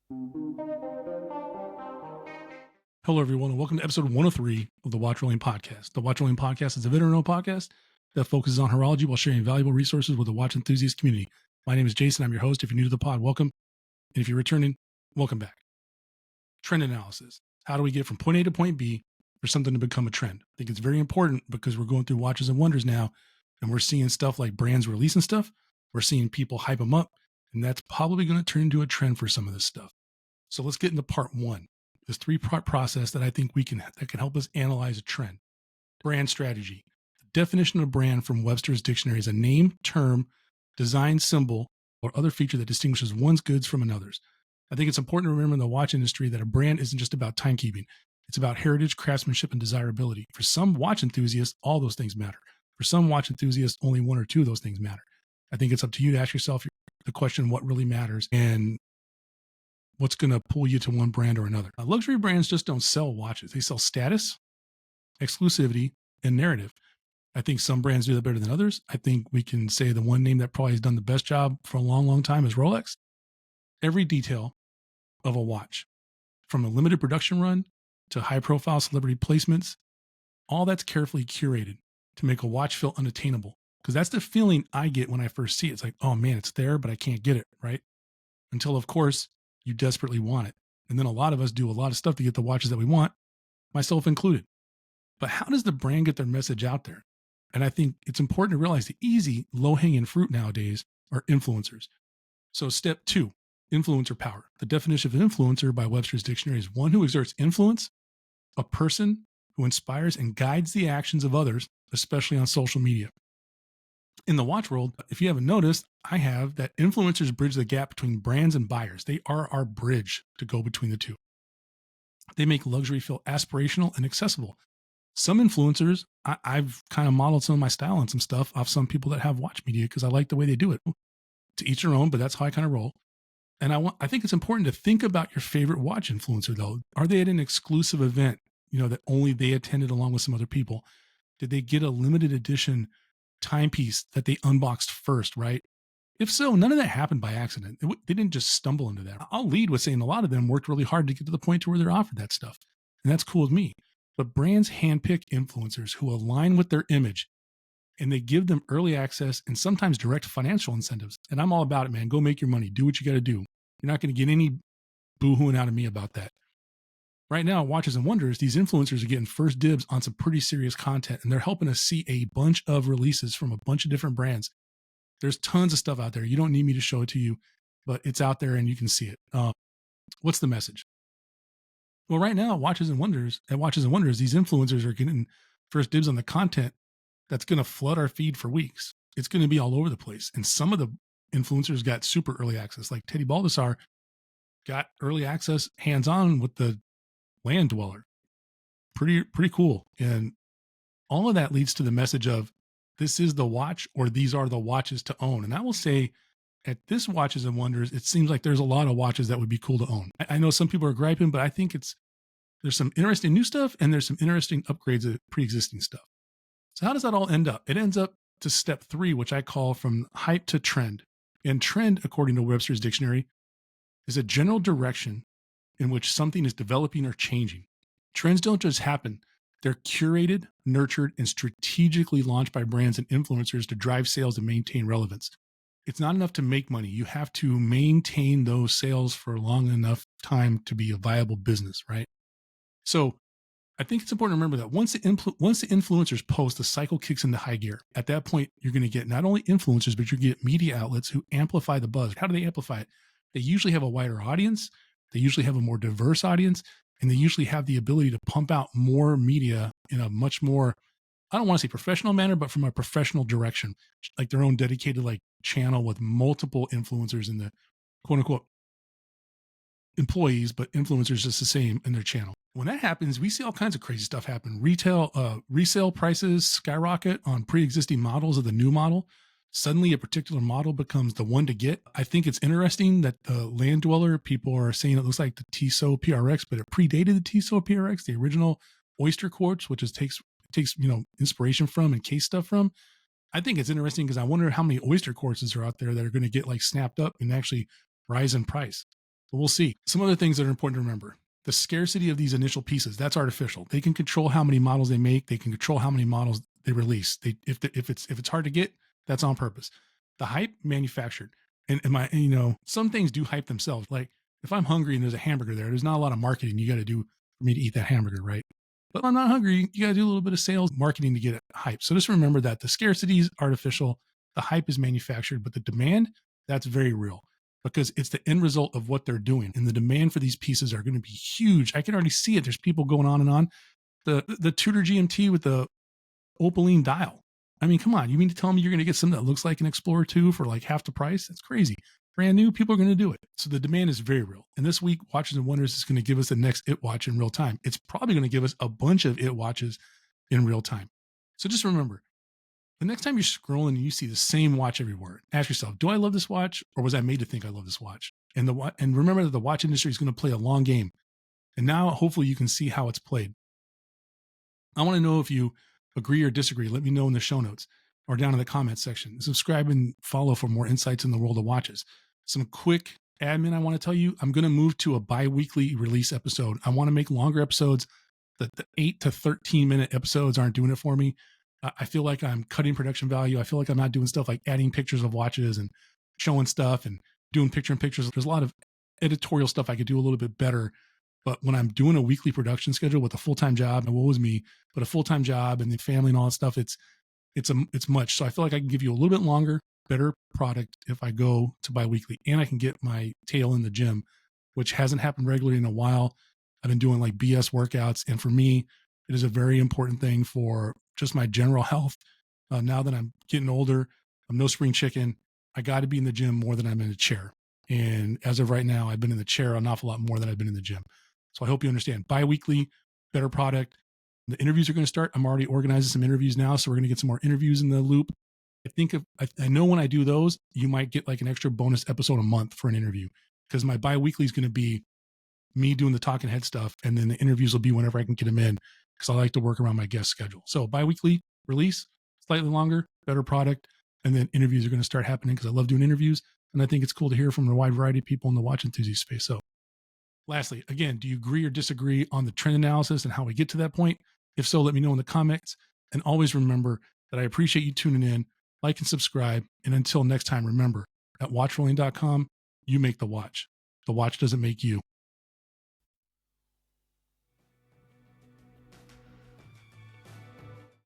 Hello, everyone, and welcome to episode 103 of the Watch Rolling Podcast. The Watch Rolling Podcast is a veteran-owned podcast that focuses on horology while sharing valuable resources with the watch enthusiast community. My name is Jason. I'm your host. If you're new to the pod, welcome. And if you're returning, welcome back. Trend analysis. How do we get from point A to point B for something to become a trend? I think it's very important because we're going through watches and wonders now, and we're seeing stuff like brands releasing stuff. We're seeing people hype them up, and that's probably going to turn into a trend for some of this stuff. So let's get into part one. This three-part process that I think that can help us analyze a trend. Brand strategy. The definition of brand from Webster's dictionary is a name, term, design, symbol, or other feature that distinguishes one's goods from another's. I think it's important to remember in the watch industry that a brand isn't just about timekeeping. It's about heritage, craftsmanship, and desirability. For some watch enthusiasts, all those things matter. For some watch enthusiasts, only one or two of those things matter. I think it's up to you to ask yourself the question, what really matters, and what's going to pull you to one brand or another. Luxury brands just don't sell watches. They sell status, exclusivity, and narrative. I think some brands do that better than others. I think we can say the one name that probably has done the best job for a long, long time is Rolex. Every detail of a watch, from a limited production run to high-profile celebrity placements, all that's carefully curated to make a watch feel unattainable. Because that's the feeling I get when I first see it. It's like, oh man, it's there, but I can't get it, right? Until, of course, you desperately want it. And then a lot of us do a lot of stuff to get the watches that we want, myself included. But how does the brand get their message out there? And I think it's important to realize the easy, low-hanging fruit nowadays are influencers. So step two, influencer power. The definition of influencer by Webster's dictionary is one who exerts influence, a person who inspires and guides the actions of others, especially on social media. In the watch world, if you haven't noticed, I have that influencers bridge the gap between brands and buyers. They are our bridge to go between the two. They make luxury feel aspirational and accessible. Some influencers, I've kind of modeled some of my style and some stuff off some people that have watch media because I like the way they do it. To each their own, but that's how I kind of roll. And I think it's important to think about your favorite watch influencer, though. Are they at an exclusive event, that only they attended along with some other people? Did they get a limited edition timepiece that they unboxed first, right? If so, none of that happened by accident. They didn't just stumble into that. I'll lead with saying a lot of them worked really hard to get to the point to where they're offered that stuff. And that's cool with me. But brands handpick influencers who align with their image, and they give them early access and sometimes direct financial incentives. And I'm all about it, man. Go make your money. Do what you got to do. You're not going to get any boo-hooing out of me about that. Right now, Watches and Wonders, these influencers are getting first dibs on some pretty serious content, and they're helping us see a bunch of releases from a bunch of different brands. There's tons of stuff out there. You don't need me to show it to you, but it's out there and you can see it. What's the message? Well, right now, Watches and Wonders, these influencers are getting first dibs on the content that's going to flood our feed for weeks. It's going to be all over the place. And some of the influencers got super early access, like Teddy Baldessar got early access hands-on with the Land Dweller. Pretty cool. And all of that leads to the message of this is the watch, or these are the watches to own. And I will say at this Watches and Wonders, it seems like there's a lot of watches that would be cool to own. I know some people are griping, but I think there's some interesting new stuff and there's some interesting upgrades of pre-existing stuff. So how does that all end up? It ends up to step three, which I call from hype to trend. And trend, according to Webster's dictionary, is a general direction in which something is developing or changing. Trends don't just happen. They're curated, nurtured, and strategically launched by brands and influencers to drive sales and maintain relevance. It's not enough to make money. You have to maintain those sales for a long enough time to be a viable business, right? So I think it's important to remember that once the influencers post, the cycle kicks into high gear. At that point, you're going to get not only influencers, but you get media outlets who amplify the buzz. How do they amplify it? They usually have a wider audience. They usually have a more diverse audience, and they usually have the ability to pump out more media in a much more, I don't want to say professional manner, but from a professional direction, like their own dedicated channel with multiple influencers in the quote unquote employees, but influencers just the same in their channel. When that happens, we see all kinds of crazy stuff happen. Resale prices skyrocket on pre-existing models of the new model. Suddenly a particular model becomes the one to get. I think it's interesting that the Land Dweller, people are saying it looks like the Tissot PRX, but it predated the Tissot PRX, the original Oyster Quartz, which takes inspiration from and case stuff from. I think it's interesting because I wonder how many Oyster Quartzes are out there that are going to get snapped up and actually rise in price. But we'll see. Some other things that are important to remember. The scarcity of these initial pieces, that's artificial. They can control how many models they make. They can control how many models they release. If it's hard to get, that's on purpose. The hype, manufactured. And some things do hype themselves. Like if I'm hungry and there's a hamburger there's not a lot of marketing you got to do for me to eat that hamburger, right? But if I'm not hungry, you got to do a little bit of sales marketing to get it hype. So just remember that the scarcity is artificial, the hype is manufactured, but the demand, that's very real because it's the end result of what they're doing. And the demand for these pieces are going to be huge. I can already see it. There's people going on and on. The Tudor GMT with the opaline dial. I mean, come on. You mean to tell me you're going to get something that looks like an Explorer 2 for like half the price? That's crazy. Brand new, people are going to do it. So the demand is very real. And this week, Watches and Wonders is going to give us the next It Watch in real time. It's probably going to give us a bunch of It Watches in real time. So just remember, the next time you're scrolling and you see the same watch everywhere, ask yourself, do I love this watch or was I made to think I love this watch? And remember that the watch industry is going to play a long game. And now hopefully you can see how it's played. I want to know if you agree or disagree. Let me know in the show notes or down in the comments section. Subscribe and follow for more insights in the world of watches. Some quick admin I want to tell you, I'm going to move to a bi-weekly release episode. I want to make longer episodes. The 8 to 13 minute episodes aren't doing it for me. I feel like I'm cutting production value. I feel like I'm not doing stuff like adding pictures of watches and showing stuff and doing picture in pictures. There's a lot of editorial stuff I could do a little bit better. But when I'm doing a weekly production schedule with a full-time job, and what was me, but a full-time job and the family and all that stuff, it's much. So I feel like I can give you a little bit longer, better product if I go to bi-weekly, and I can get my tail in the gym, which hasn't happened regularly in a while. I've been doing like BS workouts, and for me, it is a very important thing for just my general health. Now that I'm getting older, I'm no spring chicken. I got to be in the gym more than I'm in a chair. And as of right now, I've been in the chair an awful lot more than I've been in the gym. So I hope you understand. Bi-weekly, better product. The interviews are going to start. I'm already organizing some interviews now, so we're going to get some more interviews in the loop. I know when I do those, you might get like an extra bonus episode a month for an interview because my bi-weekly is going to be me doing the talking head stuff, and then the interviews will be whenever I can get them in because I like to work around my guest schedule. So bi-weekly release, slightly longer, better product, and then interviews are going to start happening because I love doing interviews, and I think it's cool to hear from a wide variety of people in the watch enthusiast space. So lastly, again, do you agree or disagree on the trend analysis and how we get to that point? If so, let me know in the comments. And always remember that I appreciate you tuning in. Like and subscribe. And until next time, remember, at watchrolling.com, you make the watch. The watch doesn't make you.